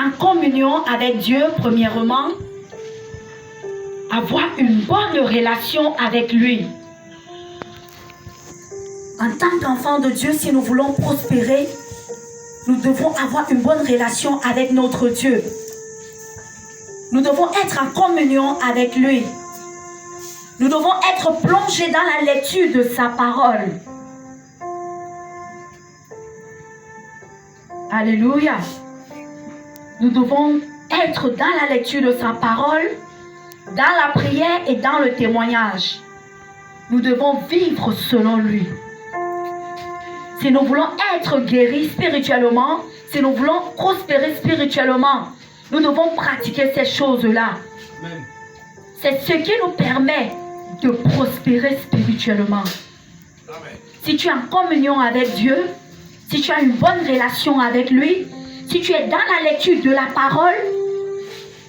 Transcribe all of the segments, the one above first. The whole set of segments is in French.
en communion avec Dieu, premièrement, avoir une bonne relation avec lui. En tant qu'enfants de Dieu, si nous voulons prospérer, nous devons avoir une bonne relation avec notre Dieu. Nous devons être en communion avec lui. Nous devons être plongés dans la lecture de sa parole. Alléluia. Nous devons être dans la lecture de sa parole, dans la prière et dans le témoignage. Nous devons vivre selon lui. Si nous voulons être guéris spirituellement, si nous voulons prospérer spirituellement, nous devons pratiquer ces choses-là. C'est ce qui nous permet de prospérer spirituellement. Amen. Si tu es en communion avec Dieu, si tu as une bonne relation avec lui, si tu es dans la lecture de la parole,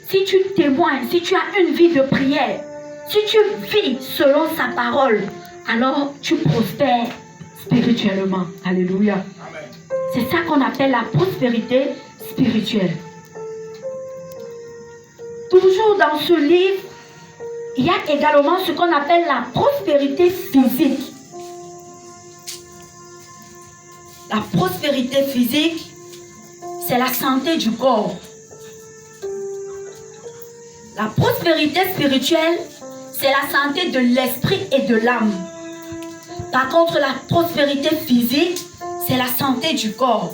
si tu témoignes, si tu as une vie de prière, si tu vis selon sa parole, alors tu prospères spirituellement. Alléluia. C'est ça qu'on appelle la prospérité spirituelle. Toujours dans ce livre, il y a également ce qu'on appelle la prospérité physique. La prospérité physique, c'est la santé du corps. La prospérité spirituelle, c'est la santé de l'esprit et de l'âme. Par contre, la prospérité physique, c'est la santé du corps.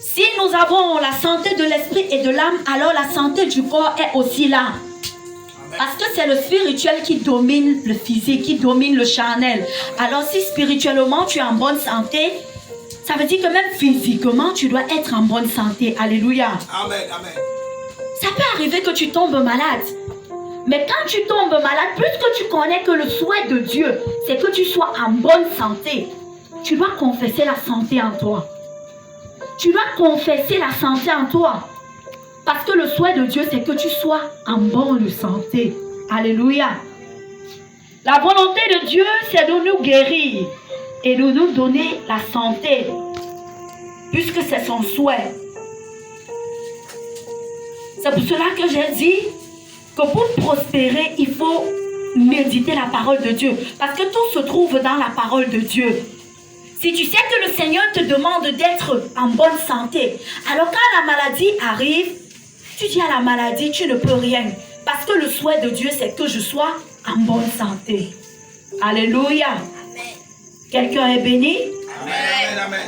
Si nous avons la santé de l'esprit et de l'âme, alors la santé du corps est aussi là. Parce que c'est le spirituel qui domine le physique, qui domine le charnel. Alors si spirituellement tu es en bonne santé, ça veut dire que même physiquement tu dois être en bonne santé. Alléluia. Amen, amen. Ça peut arriver que tu tombes malade. Mais quand tu tombes malade, puisque tu connais que le souhait de Dieu, c'est que tu sois en bonne santé, tu dois confesser la santé en toi. Tu dois confesser la santé en toi. Parce que le souhait de Dieu, c'est que tu sois en bonne santé. Alléluia. La volonté de Dieu, c'est de nous guérir et de nous donner la santé. Puisque c'est son souhait. C'est pour cela que j'ai dit que pour prospérer, il faut méditer la parole de Dieu. Parce que tout se trouve dans la parole de Dieu. Si tu sais que le Seigneur te demande d'être en bonne santé, alors quand la maladie arrive, tu dis à la maladie, tu ne peux rien. Parce que le souhait de Dieu, c'est que je sois en bonne santé. Alléluia. Amen. Quelqu'un est béni? Amen, amen.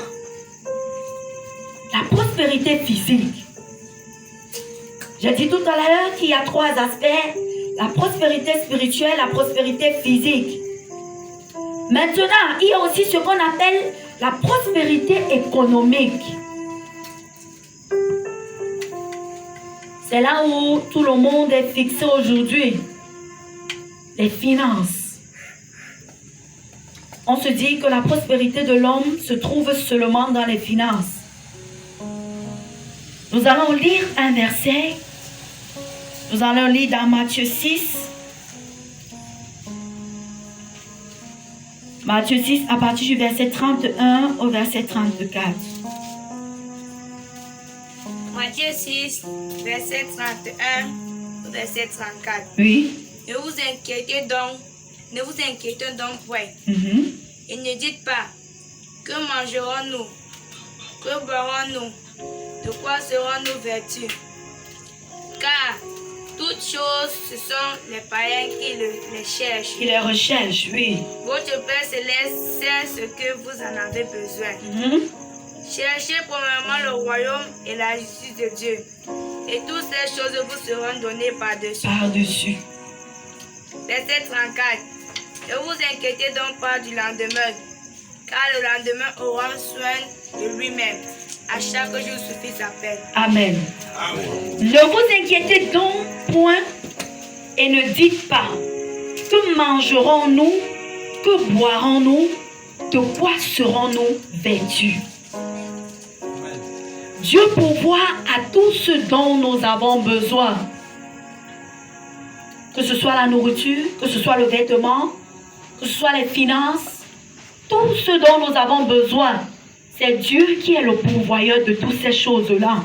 La prospérité physique. J'ai dit tout à l'heure qu'il y a trois aspects. La prospérité spirituelle, la prospérité physique. Maintenant, il y a aussi ce qu'on appelle la prospérité économique. C'est là où tout le monde est fixé aujourd'hui. Les finances. On se dit que la prospérité de l'homme se trouve seulement dans les finances. Nous allons lire un verset. Nous allons lire dans Matthieu 6. Matthieu 6 à partir du verset 31 au verset 34. Matthieu 6, verset 31 au verset 34. Oui. Ne vous inquiétez donc point. Et ne dites pas, que mangerons-nous? Que boirons-nous? De quoi serons-nous vêtus? Car toutes choses, ce sont les païens qui les cherchent. Qui les recherchent, oui. Votre Père Céleste sait ce que vous en avez besoin. Cherchez premièrement le royaume et la justice de Dieu. Et toutes ces choses vous seront données par-dessus. Par-dessus. Verset 34. Ne vous inquiétez donc pas du lendemain, car le lendemain aura soin de lui-même. À chaque jour suffit sa peine. Amen. Amen. Ne vous inquiétez donc point et ne dites pas, que mangerons-nous, que boirons-nous, de quoi serons-nous vêtus? Dieu pourvoit à tout ce dont nous avons besoin. Que ce soit la nourriture, que ce soit le vêtement, que ce soit les finances, tout ce dont nous avons besoin, C'est Dieu qui est le pourvoyeur de toutes ces choses-là.